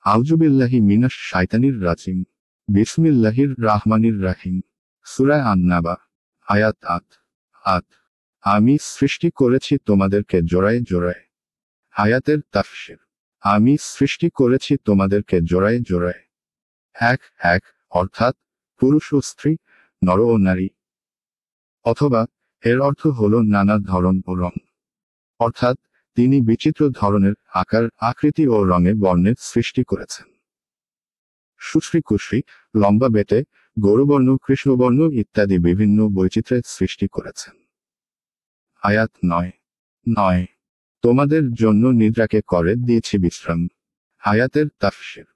আউযুবিল্লাহি মিনাশ শাইতানির রাজিম। বিসমিল্লাহির রাহমানির রাহিম। সূরা আন-নাবা, আয়াত ৮। আমি সৃষ্টি করেছি তোমাদেরকে জোড়ায় জোড়ায়। আয়াতের তাফসীর। আমি সৃষ্টি করেছি তোমাদেরকে জোড়ায় জোড়ায়। এক এক অর্থাৎ পুরুষ ও স্ত্রী, নর ও নারী। অথবা এর অর্থ হল নানা ধরন ও রং। অর্থাৎ তিনি বিচিত্র ধরনের আকার, আকৃতি ও রঙে বর্ণের সৃষ্টি করেছেন। সুশ্রী কুশ্রী, লম্বা বেটে, গৌরবর্ণ, কৃষ্ণবর্ণ ইত্যাদি বিভিন্ন বৈচিত্র্যের সৃষ্টি করেছেন। আয়াত ৯। তোমাদের জন্য নিদ্রাকে করে দিয়েছি বিশ্রাম। আয়াতের তাফসীর।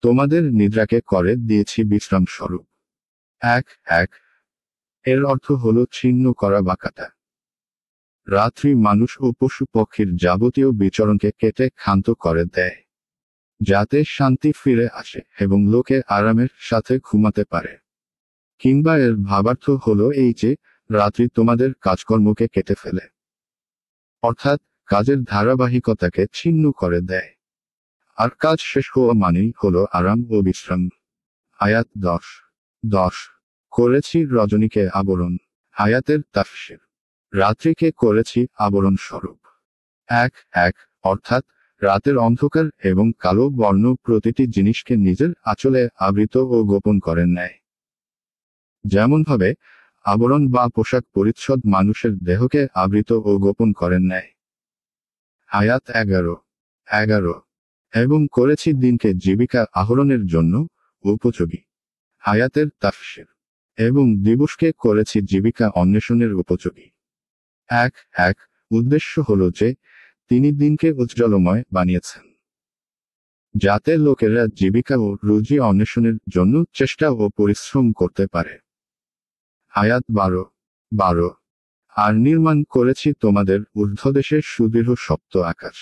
তোমাদের নিদ্রাকে করে দিয়েছি বিশ্রাম স্বরূপ। এক এক এর অর্থ হল ছিন্ন করা বা কাটা। রাত্রি মানুষ ও পশু পক্ষীর যাবতীয় বিচরণকে কেটে ক্ষান্ত করে দেয়, যাতে শান্তি ফিরে আসে এবং লোকে আরামের সাথে ঘুমাতে পারে। কিংবা এর ভাবার্থ হলো এই যে, রাত্রি তোমাদের কাজকর্মকে কেটে ফেলে, অর্থাৎ কাজের ধারাবাহিকতাকে ছিন্ন করে দেয়। আর কাজ শেষ হওয়া মানেই হলো আরাম ও বিশ্রাম। আয়াত ১০। করেছি রজনীকে আবরণ। আয়াতের তাফসীর। রাত্রিকে করেছি আবরণ স্বরূপ। এক এক অর্থাৎ রাতের অন্ধকার এবং কালো বর্ণ প্রতিটি জিনিসকে নিজের আঁচলে আবৃত ও গোপন করে নেয়। যেমনভাবে আবরণ বা পোশাক পরিচ্ছদ মানুষের দেহকে আবৃত ও গোপন করে নেয়। আয়াত ১১। এবং করেছি দিনকে জীবিকা আহরণের জন্য উপযোগী। আয়াতের তাফসীর। এবং দিবসকে করেছি জীবিকা অন্বেষণের উপযোগী। এক এক উদ্দেশ্য হল যে, তিনি দিনকে উজ্জ্বলময় বানিয়েছেন, যাতে লোকেরা জীবিকা ও রুজি অন্বেষণের জন্য চেষ্টা ও পরিশ্রম করতে পারে। আয়াত ১২। আর নির্মাণ করেছি তোমাদের ঊর্ধ্বদেশের সুদৃঢ় সপ্ত আকাশ।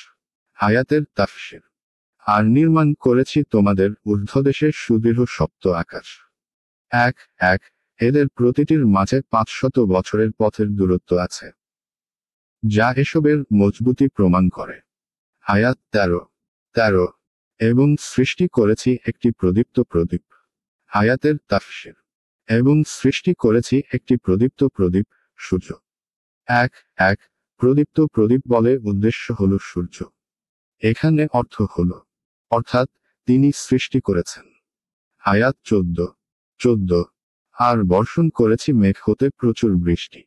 আয়াতের তাফসীর। আর নির্মাণ করেছি তোমাদের ঊর্ধ্বদেশের সুদৃঢ় সপ্ত আকাশ। এক এক এদের প্রতিটির মাঝে ৫০০ বছরের পথের দূরত্ব আছে, যা এসবের মজবুতি প্রমাণ করে। আয়াত ১৩। এবং সৃষ্টি করেছি একটি প্রদীপ্ত প্রদীপ। আয়াতের তাফসীর। এবং সৃষ্টি করেছি একটি প্রদীপ্ত প্রদীপ, সূর্য। এক এক প্রদীপ্ত প্রদীপ বলে উদ্দেশ্য হল সূর্য। এখানে অর্থ হল, অর্থাৎ তিনি সৃষ্টি করেছেন। আয়াত ১৪। আর বর্ষণ করেছি মেঘ হতে প্রচুর বৃষ্টি।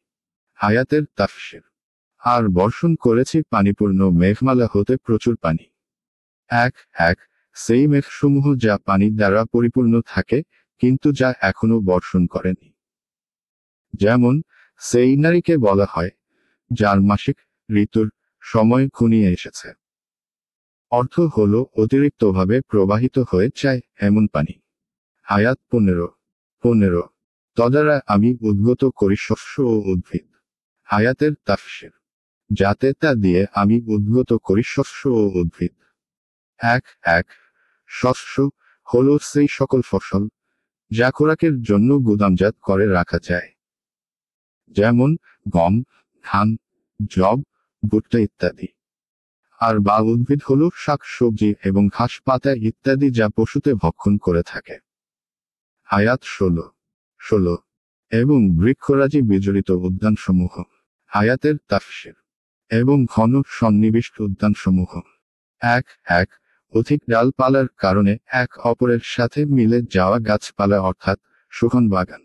আয়াতের তাফসীর। আর বর্ষণ করেছি পানিপূর্ণ মেঘমালা হতে প্রচুর পানি। এক এক সেই মেঘসমূহ যা পানি দ্বারা পরিপূর্ণ থাকে, কিন্তু যা এখনো বর্ষণ করেনি। যেমন সেই নারীকে বলা হয়, যার মাসিক ঋতুর সময় ঘনিয়ে এসেছে। অর্থ হল অতিরিক্তভাবে প্রবাহিত হয়ে যায় এমন পানি। আয়াত ১৫। তদ্বারা আমি উদ্গত করি শস্য ও উদ্ভিদ। আয়াতের তাফসীর। যাতে তা দিয়ে আমি উদ্গত করি শস্য ও উদ্ভিদ। এক এক শস্য হল সেই সকল ফসল, যা খোরাকের জন্য গুদামজাত করে রাখা যায়, যেমন গম, ধান, যব, ভুট্টা ইত্যাদি। আর বা উদ্ভিদ হল শাক সবজি এবং ঘাস পাতা ইত্যাদি, যা পশুতে ভক্ষণ করে থাকে। আয়াত ১৬। এবং বৃক্ষরাজি বিজড়িত উদ্যানসমূহ। আয়াতের তাফসীর। এবং ঘন সন্নিবিষ্ট উদ্যানসমূহ। এক এক অধিক ডালপালার কারণে এক অপরের সাথে মিলে যাওয়া গাছপালা, অর্থাৎ সুখন বাগান।